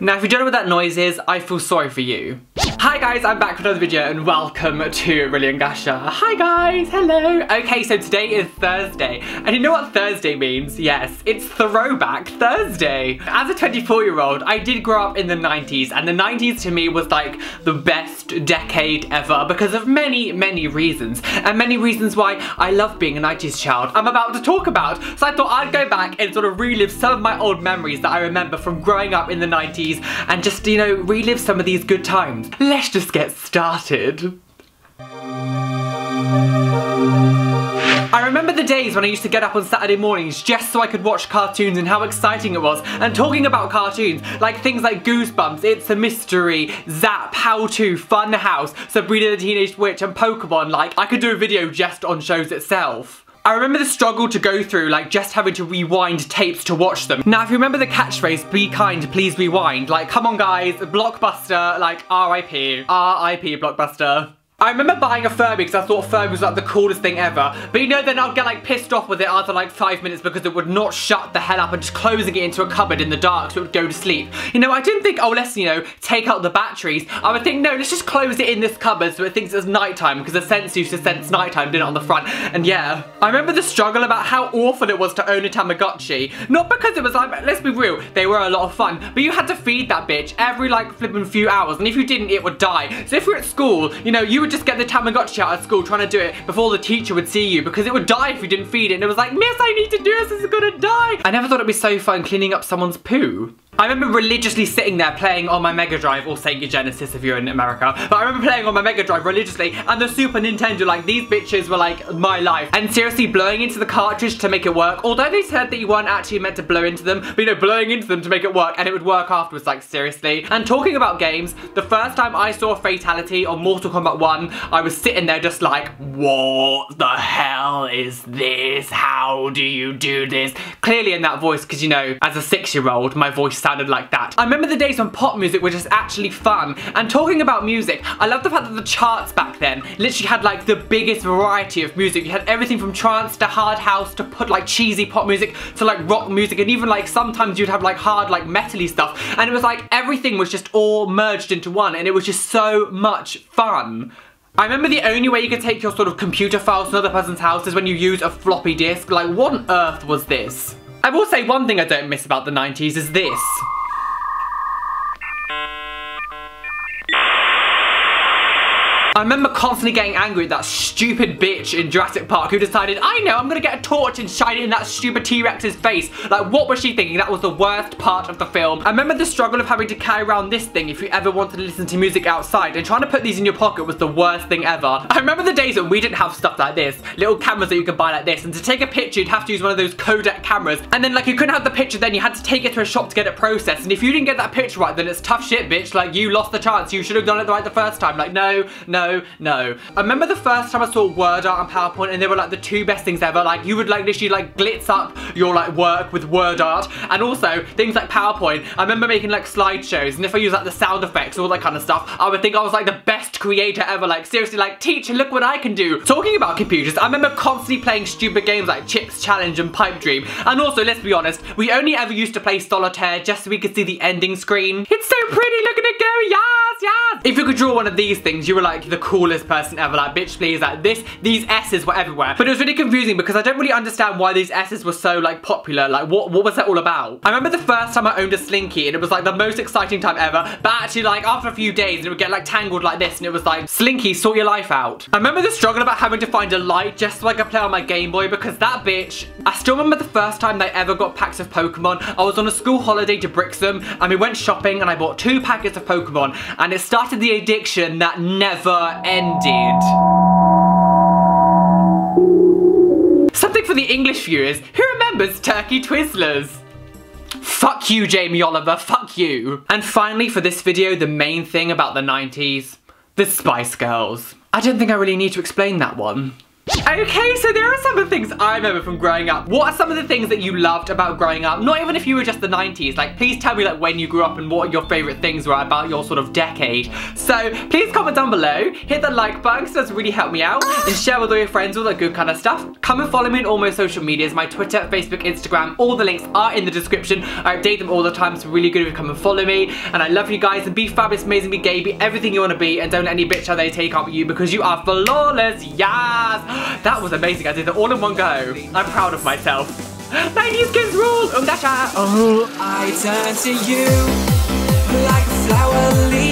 Now if you don't know what that noise is, I feel sorry for you. Hi guys, I'm back with another video and welcome to RolyUnGashaa. Hi guys, hello. Okay, so today is Thursday. And you know what Thursday means? Yes, it's Throwback Thursday. As a 24-year-old, I did grow up in the 90s, and the 90s to me was like the best decade ever because of many, many reasons. And many reasons why I love being a 90s child I'm about to talk about. So I thought I'd go back and sort of relive some of my old memories that I remember from growing up in the 90s and just, you know, relive some of these good times. Let's just get started. I remember the days when I used to get up on Saturday mornings just so I could watch cartoons and how exciting it was. And talking about cartoons, like things like Goosebumps, It's a Mystery, Zap, How To, Fun House, Sabrina the Teenage Witch and Pokemon, like I could do a video just on shows itself. I remember the struggle to go through, like just having to rewind tapes to watch them. Now if you remember the catchphrase, be kind, please rewind, like come on guys, Blockbuster, like RIP, RIP Blockbuster. I remember buying a Furby because I thought Furby was like the coolest thing ever. But you know, then I'd get like pissed off with it after like 5 minutes because it would not shut the hell up and just closing it into a cupboard in the dark so it would go to sleep. You know, I didn't think, oh, let's, you know, take out the batteries. I would think, no, let's just close it in this cupboard so it thinks it's nighttime because the sense used to sense nighttime, didn't it, on the front? And yeah. I remember the struggle about how awful it was to own a Tamagotchi. Not because it was like, let's be real, they were a lot of fun, but you had to feed that bitch every like flipping few hours, and if you didn't, it would die. So if you're at school, you know, you would just get the Tamagotchi out of school trying to do it before the teacher would see you because it would die if you didn't feed it, and it was like, miss, I need to do this, it's gonna die. I never thought it'd be so fun cleaning up someone's poo. I remember religiously sitting there playing on my Mega Drive, or Sega Genesis if you're in America, but I remember playing on my Mega Drive religiously, and the Super Nintendo, like these bitches were like my life. And seriously, blowing into the cartridge to make it work, although they said that you weren't actually meant to blow into them, but you know, blowing into them to make it work, and it would work afterwards, like seriously. And talking about games, the first time I saw a fatality on Mortal Kombat 1, I was sitting there just like, what the hell is this? How do you do this? Clearly in that voice, because you know, as a 6-year-old, my voice sounded like that. I remember the days when pop music was just actually fun. And talking about music, I love the fact that the charts back then literally had like the biggest variety of music. You had everything from trance to hard house to put like cheesy pop music to like rock music, and even like sometimes you'd have like hard like metal-y stuff, and it was like everything was just all merged into one, and it was just so much fun. I remember the only way you could take your sort of computer files to another person's house is when you use a floppy disk. Like what on earth was this? I will say one thing I don't miss about the 90s is this. I remember constantly getting angry at that stupid bitch in Jurassic Park who decided, I know, I'm gonna get a torch and shine it in that stupid T-Rex's face. Like, what was she thinking? That was the worst part of the film. I remember the struggle of having to carry around this thing if you ever wanted to listen to music outside, and trying to put these in your pocket was the worst thing ever. I remember the days when we didn't have stuff like this, little cameras that you could buy like this, and to take a picture you'd have to use one of those Kodak cameras, and then like you couldn't have the picture then, you had to take it to a shop to get it processed, and if you didn't get that picture right, then it's tough shit, bitch. Like, you lost the chance, you should have done it right the first time. Like, no, no, no. I remember the first time I saw word art and PowerPoint, and they were like the two best things ever. Like, you would like literally like glitz up your like work with word art, and also things like PowerPoint. I remember making like slideshows, and if I use like the sound effects, all that kind of stuff, I would think I was like the best creator ever. Like seriously, like teacher, look what I can do. Talking about computers, I remember constantly playing stupid games like Chips Challenge and Pipe Dream. And also, let's be honest, we only ever used to play solitaire just so we could see the ending screen. It's so pretty, look at it go, yes, yes. If you could draw one of these things, you were like the coolest person ever. Like, bitch please, like these S's were everywhere. But it was really confusing because I don't really understand why these S's were so like popular. Like what was that all about? I remember the first time I owned a Slinky, and it was like the most exciting time ever, but actually like after a few days it would get like tangled like this, and it was like, Slinky, sort your life out. I remember the struggle about having to find a light just so I could play on my Game Boy, because that bitch, I still remember the first time they ever got packs of Pokemon. I was on a school holiday to Brixham, and we went shopping, and I bought 2 packets of Pokemon, and it started the addiction that never ended. Something for the English viewers, who remembers Turkey Twizzlers? Fuck you, Jamie Oliver, fuck you. And finally for this video, the main thing about the 90s, the Spice Girls. I don't think I really need to explain that one. Okay, so there are some of the things I remember from growing up. What are some of the things that you loved about growing up? Not even if you were just the 90s. Like, please tell me like when you grew up and what your favorite things were about your sort of decade. So please comment down below, hit the like button because that's really helped me out, and share with all your friends, all that good kind of stuff. Come and follow me on all my social medias, my Twitter, Facebook, Instagram. All the links are in the description. I update them all the time, so really good if you come and follow me. And I love you guys, and be fabulous, amazing, be gay, be everything you want to be, and don't let any bitch out there take up you because you are flawless. Yes! That was amazing. I did it all in one go. I'm proud of myself. 90's kids rule. RolyUnGashaa. Oh, I turn to you like a flower leaf.